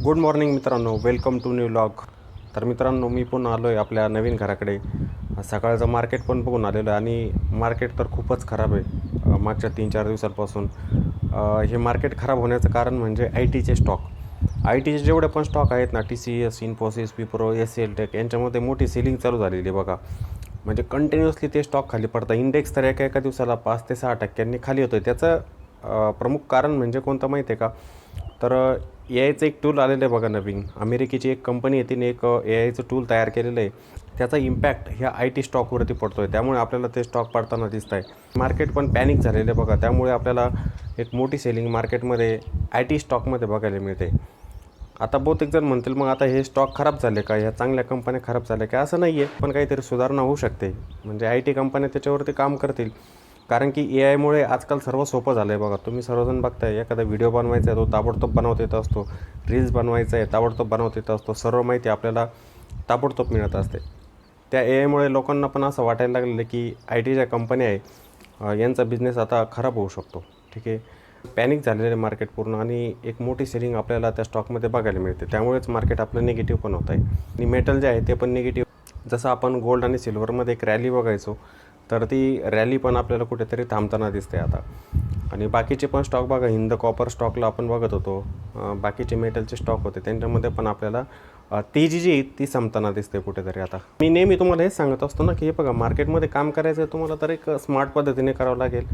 Good morning मित्रांनो, welcome to new vlog. तर मित्रांनो, मी पुन्हा आलो आहे आपल्या नवीन घराकडे. सकाळचं मार्केट पण बघून आलेलं आहे आणि मार्केट तर खूपच खराब आहे मागच्या 3-4 दिवसांपासून. हे मार्केट खराब होण्याचं कारण म्हणजे आय टीचे स्टॉक. आय टीचे जेवढे पण स्टॉक आहेत ना, TCS, Infosys, Wipro, SL tech यांच्यामध्ये मोठी सेलिंग चालू झालेली आहे बघा. म्हणजे कंटिन्युअसली ते स्टॉक खाली पडतात. इंडेक्स तर एका दिवसाला 5 ते 6% खाली होतं. त्याचं प्रमुख कारण म्हणजे कोणतं माहिती आहे का? तर AIचं एक टूल आलेलं आहे बघा नवीन. अमेरिकेची एक कंपनी आहे, तिने एक AIचं टूल तयार केलेलं आहे. त्याचा इम्पॅक्ट ह्या आय टी स्टॉकवरती पडतो आहे. त्यामुळे आपल्याला ते स्टॉक पडताना दिसत आहे. मार्केट पण पॅनिक झालेलं आहे बघा. त्यामुळे आपल्याला एक मोठी सेलिंग मार्केटमध्ये आय टी स्टॉकमध्ये बघायला मिळते. आता बहुतेक जण म्हणतील मग आता हे स्टॉक खराब झाले का, ह्या चांगल्या कंपन्या खराब झाल्या का? असं नाही आहे, पण काहीतरी सुधारणा होऊ शकते. म्हणजे आय टी कंपन्या त्याच्यावरती काम करतील. कारण की AIमुळे आजकाल सर्व सोपं झालं आहे बघा. तुम्ही सर्वजण बघताय, एखादा व्हिडिओ बनवायचा आहे तो ताबडतोब बनवता येत असतो. रील्स बनवायचा आहे ताबडतोब बनवता येत असतो. सर्व माहिती आपल्याला ताबडतोब मिळत असते. त्या AIमुळे लोकांना पण असं वाटायला लागलेलं की आय टीच्या कंपन्या आहे यांचा बिझनेस आता खराब होऊ शकतो. ठीक आहे, पॅनिक झालेलं आहे मार्केट पूर्ण आणि एक मोठी सेलिंग आपल्याला त्या स्टॉकमध्ये बघायला मिळते. त्यामुळेच मार्केट आपलं निगेटिव्ह पण होत आहे आणि मेटल जे आहे ते पण निगेटिव्ह. जसं आपण गोल्ड आणि सिल्वरमध्ये एक रॅली बघायचो, तर ती रॅली पण आपल्याला कुठेतरी थांबताना दिसते आता. आणि बाकीचे पण स्टॉक बघा, हिंद कॉपर स्टॉकला आपण बघत होतो, बाकीचे मेटलचे स्टॉक होते त्यांच्यामध्ये पण आपल्याला तेजी जी ती संपताना दिसते कुठेतरी आता. मी नेहमी तुम्हाला हेच सांगत असतो ना की हे बघा, मार्केटमध्ये काम करायचं आहे तुम्हाला तर एक स्मार्ट पद्धतीने करावं लागेल.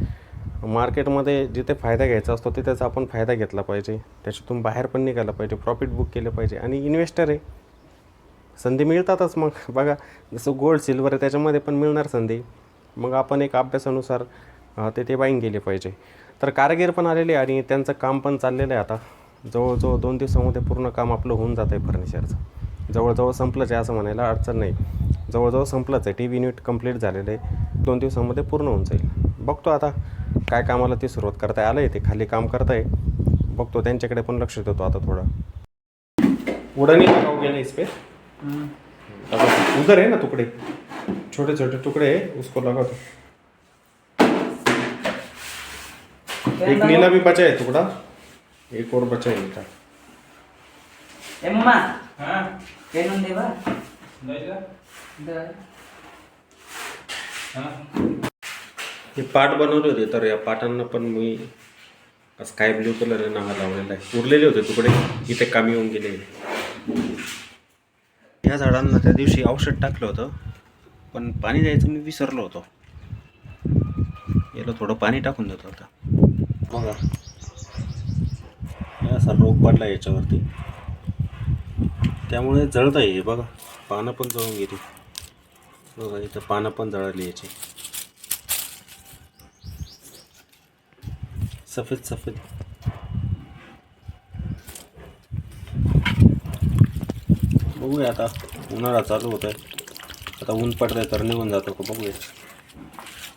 मार्केटमध्ये जिथे फायदा घ्यायचा असतो तिथेच आपण फायदा घेतला पाहिजे, त्याच्यातून बाहेर पण निघायला पाहिजे, प्रॉफिट बुक केलं पाहिजे. आणि इन्व्हेस्टर आहे, संधी मिळतातच. मग बघा, जसं गोल्ड सिल्वर आहे त्याच्यामध्ये पण मिळणार संधी. मग आपण एक अभ्यासानुसार ते बाईंग केले पाहिजे. तर कारागीर पण आलेले आणि त्यांचं काम पण चाललेलं आहे आता. जवळजवळ 2 दिवसामध्ये पूर्ण काम आपलं होऊन जातं आहे फर्निचरचं. जवळजवळ संपलंच आहे असं म्हणायला अडचण नाही. जवळजवळ संपलंच आहे. TV युनिट कंप्लीट झालेलं आहे. 2 दिवसामध्ये पूर्ण होऊन जाईल. बघतो आता काय कामाला ती सुरुवात करताय. आलं आहे ते खाली काम करताय, बघतो त्यांच्याकडे पण लक्ष देतो आता थोडं. उड़ानी लगाओ गया ना इस पे, उधर है ना टुकड़े, छोटे छोटे टुकड़े है, उसको लगा दो. एक नीला भी बचा है टुकड़ा, एक और बचा है नीला. एम्मा हां पेन देवा हे पाट बनवले होते, तर या पाटांना पण मी स्काय ब्ल्यू कलर नाव लावलेला आहे. उरलेले होते तुकडे, इथे कामी येऊन गेले. ह्या झाडांना त्या दिवशी औषध टाकलं होतं, पण पाणी द्यायचं मी विसरलो होतो. याला थोडं पाणी टाकून देतो आता. बघा, असा रोग पडला याच्यावरती, त्यामुळे जळत आहे. बघा, पानं पण जळून गेली. बघा, इथं पानं पण जळाली याची, सफेद सफेद. बघूया आता, उन्हाळा चालू होत आहे, आता ऊन पडतंय तर निघून जातो का बघूया.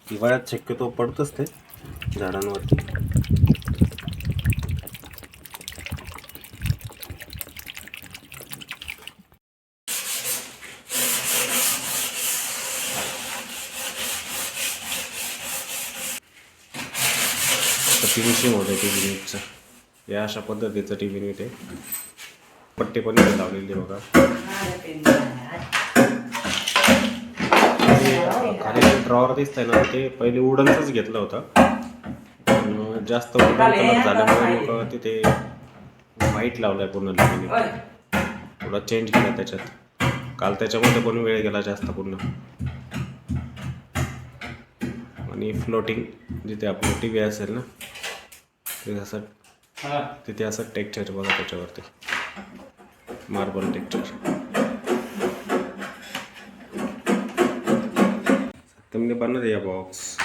हिवाळ्यात शक्यतो पडतंच ते झाडांवरती. फिनिशिंग होतं TV युनिटचं. या अशा पद्धतीचं TV युनिट आहे. पट्टी पण लावलेली आहे बघा. खाली ड्रॉवर दिसतंय ना, ते पहिले वुडनचंच घेतलं होतं, पण जास्त वुडन कलर झाल्यामुळे मग तिथे व्हाईट लावलं आहे पूर्ण युनिट. थोडा चेंज केला त्याच्यात. काल त्याच्यामध्ये पण वेळ गेला जास्त पूर्ण. आणि फ्लोटिंग जिथे आपलं TV असेल ना, तिथे असं टेक्स्चर बघा त्याच्यावरती, मार्बल टेक्स्चर. तुमने बना दिया बॉक्स.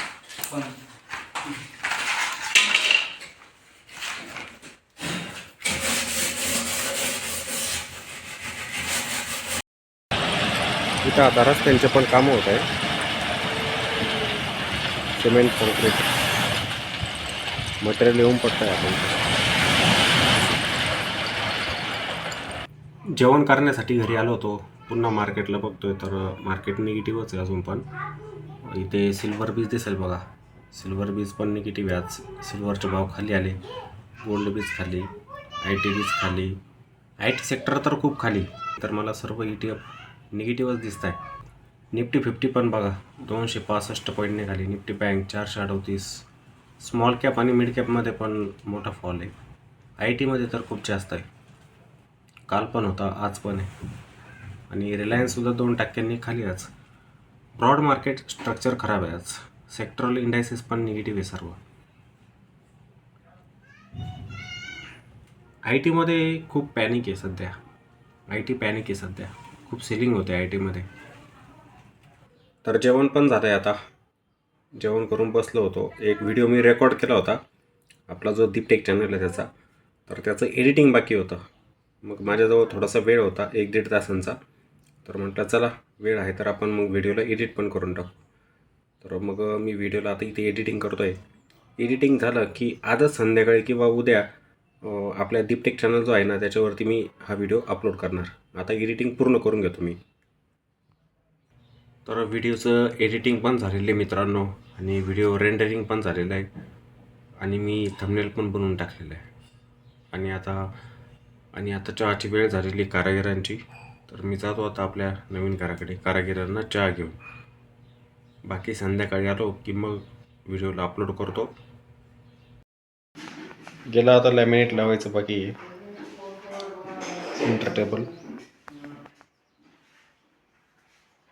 इथं आता रस्त्यांचे पण कामं होत आहे. सिमेंट कॉन्क्रीट मटेरियल येऊन पडतं आहे. आपण जेवण करण्यासाठी घरी आलो होतो, पुन्हा मार्केटला बघतोय तर मार्केट निगेटिव्हच आहे अजून पण. इथे सिल्वर बीज दिसेल बघा, सिल्वर बीज पण निगेटिव्ह आहे आज. सिल्वरचे भाव खाली आले, गोल्ड बीज खाली, आय टी बीज खाली, IT सेक्टर तर खूप खाली, तर मला सर्व ETF निगेटिव्हच दिसत आहे. निफ्टी 50 पण बघा 265 पॉईंटने खाली. Nifty bank 438. स्मॉल कॅप आणि मिड कॅपमध्ये पण मोठा फॉल आहे. IT मध्ये तर खूप जास्त आहे. काल पण होता, आज पण आहे. आणि रिलायन्ससुद्धा 2% खाली आज. ब्रॉड मार्केट स्ट्रक्चर खराब आहे आज. सेक्टरल इंडायसेस पण निगेटिव्ह आहे सर्व. IT मध्ये खूप पॅनिक आहे सध्या. पॅनिक आहे सध्या. खूप सेलिंग होते IT मध्ये. तर जेवण पण झालं आहे आता. जेवण करून बसलो होतो. एक व्हिडिओ मी रेकॉर्ड केला होता, आपला जो दीपटेक चॅनल आहे त्याचा. तर त्याचं एडिटिंग बाकी होतं. मग माझ्याजवळ थोडासा वेळ होता, 1-1.5 तासांचा. तर म्हटलं चला वेळ आहे तर आपण मग व्हिडिओला एडिट पण करून टाकू. तर मग मी व्हिडिओला आता इथे एडिटिंग करतो आहे. एडिटिंग झालं की आजच संध्याकाळी किंवा उद्या आपल्या दीपटेक चॅनल जो आहे ना त्याच्यावरती मी हा व्हिडिओ अपलोड करणार. आता एडिटिंग पूर्ण करून घेतो मी. तर व्हिडिओचं एडिटिंग पण झालेलं आहे मित्रांनो, आणि व्हिडिओ रेंडरिंग पण झालेलं आहे, आणि मी थंबनेल पण बनवून टाकलेलं आहे. आणि आता चहाची वेळ झालेली कारागिरांची. तर मी जातो आता आपल्या नवीन घराकडे कारागिरांना चहा घेऊन. बाकी संध्याकाळी आलो की मग व्हिडिओला अपलोड करतो. गेला आता लॅमिनेट लावायचं बाकी आहे. सेंटर टेबल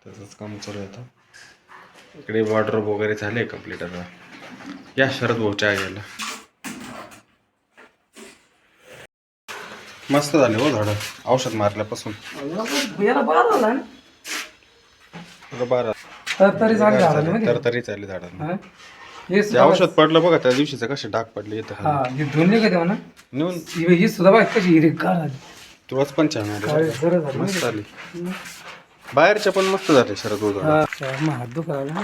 त्याचंच काम चालू आहे आता. इकडे वॉर्डरोब वगैरे झाले कंप्लीट. आता या शरद भाऊ चहा घ्यायला. मस्त झाले हो झाडं औषध मारल्यापासून. याला बारा झाला ना. बारा तरी झाली झाडाला माहिती तर का? तरी चालले झाडांना. हा? हे ते सुद्धा औषध पडलं बघा त्या दिवशीचं, कसे डाग पडले इथं हा खाली. हे धुणले का तेव्हा ना नेऊन ही सुद्धा बाय कशी हिरवीगार झाली. तुळस पण छान आली काळी बरं का. जरा झाली मस्त माहिती आली. बाहेरच्या पण मस्त झाले शरद भाऊ झाडं. हा मग हात दुखायला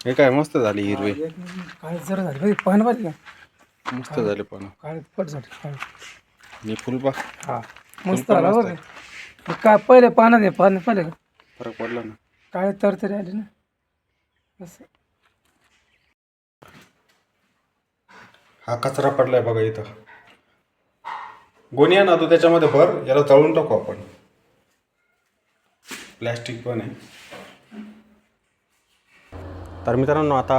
हे काय मस्त झाली हिरवे. काय जरा झाली माहिती पान पाहिजे का मस्त झाले पण. काय पट झाली काय आणि फुलबा हा मस्त आला बरं का. काय पहिले पानं दे पानं पहिले का फरक पडला ना. काय तर तरी आली ना असं. हा कचरा पडलाय बघा इथं. गोणी ना तू त्याच्यामध्ये भर, याला तळून टाकू आपण. प्लॅस्टिक पण आहे. तर मित्रांनो आता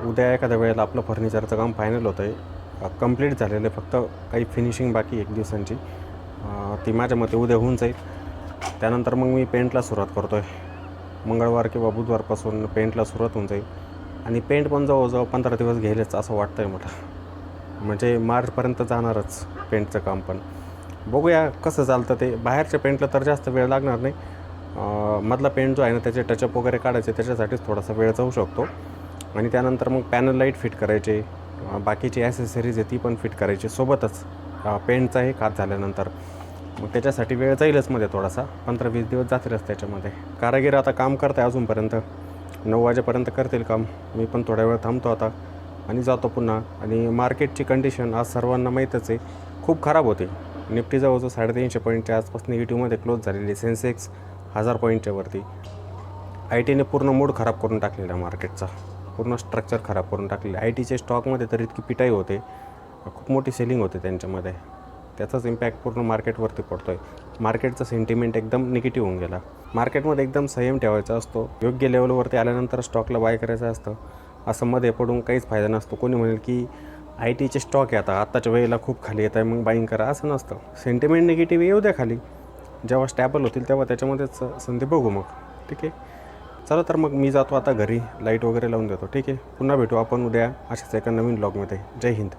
उद्या एखाद्या वेळेला आपलं फर्निचरचं काम फायनल होतं आहे. कंप्लीट झालेलं आहे, फक्त काही फिनिशिंग बाकी 1 दिवसांची. ती माझ्या मते उद्या होऊन जाईल. त्यानंतर मग मी पेंटला सुरुवात करतो आहे. मंगळवार किंवा बुधवारपासून पेंटला सुरुवात होऊन जाईल. आणि पेंट पण जवळजवळ 15 दिवस घेईलच असं वाटतं आहे मला. म्हणजे मार्चपर्यंत जाणारच पेंटचं काम पण. बघूया कसं चालतं ते. बाहेरच्या पेंटला तर जास्त वेळ लागणार नाही. मधला पेंट जो आहे ना त्याचे टचअप वगैरे काढायचे, त्याच्यासाठीच थोडासा वेळ जाऊ शकतो. आणि त्यानंतर मग पॅनल लाईट फिट करायचे, बाकीची ॲसेसरीज आहे ती पण फिट करायची सोबतच पेंटचाही कात झाल्यानंतर. मग त्याच्यासाठी वेळ जाईलच मध्ये थोडासा, 15-20 दिवस जातीलच त्याच्यामध्ये. कारागीर आता काम करत आहे अजूनपर्यंत, 9 वाजेपर्यंत करतील काम. मी पण थोड्या वेळ थांबतो आता आणि जातो पुन्हा. आणि मार्केटची कंडिशन आज सर्वांना माहीतच आहे, खूप खराब होते. निफ्टी जवळजवळ 350 पॉईंटच्या आसपास निगेटिव्हमध्ये क्लोज झालेली. सेन्सेक्स 1000 पॉईंटच्या वरती. IT ने पूर्ण मूड खराब करून टाकलेला मार्केटचा, पूर्ण स्ट्रक्चर खराब करून टाकलेलं. ITच्या स्टॉकमध्ये तर इतकी पिटाई होते, खूप मोठी सेलिंग होते त्यांच्यामध्ये. त्याचाच इम्पॅक्ट पूर्ण मार्केटवरती पडतो आहे. मार्केटचा सेंटिमेंट एकदम निगेटिव्ह होऊन गेला. मार्केटमध्ये एकदम संयम ठेवायचा असतो. योग्य लेवलवरती आल्यानंतर स्टॉकला बाय करायचं असतं. असं मध्ये पडून काहीच फायदा नसतो. कोणी म्हणेल की ITचे स्टॉक आहे आत्ताच्या वेळेला खूप खाली येत आहे मग बाईंग करा, असं नसतं. सेंटिमेंट निगेटिव्ह येऊ द्या खाली, जेव्हा स्टॅबल होतील तेव्हा त्याच्यामध्येच संधी बघू मग. ठीक आहे, चला तर मग मी जातो आता घरी, लाईट वगैरे लावून देतो. ठीक आहे, पुन्हा भेटू आपण उद्या अशाच एका नवीन ब्लॉगमध्ये. जय हिंद.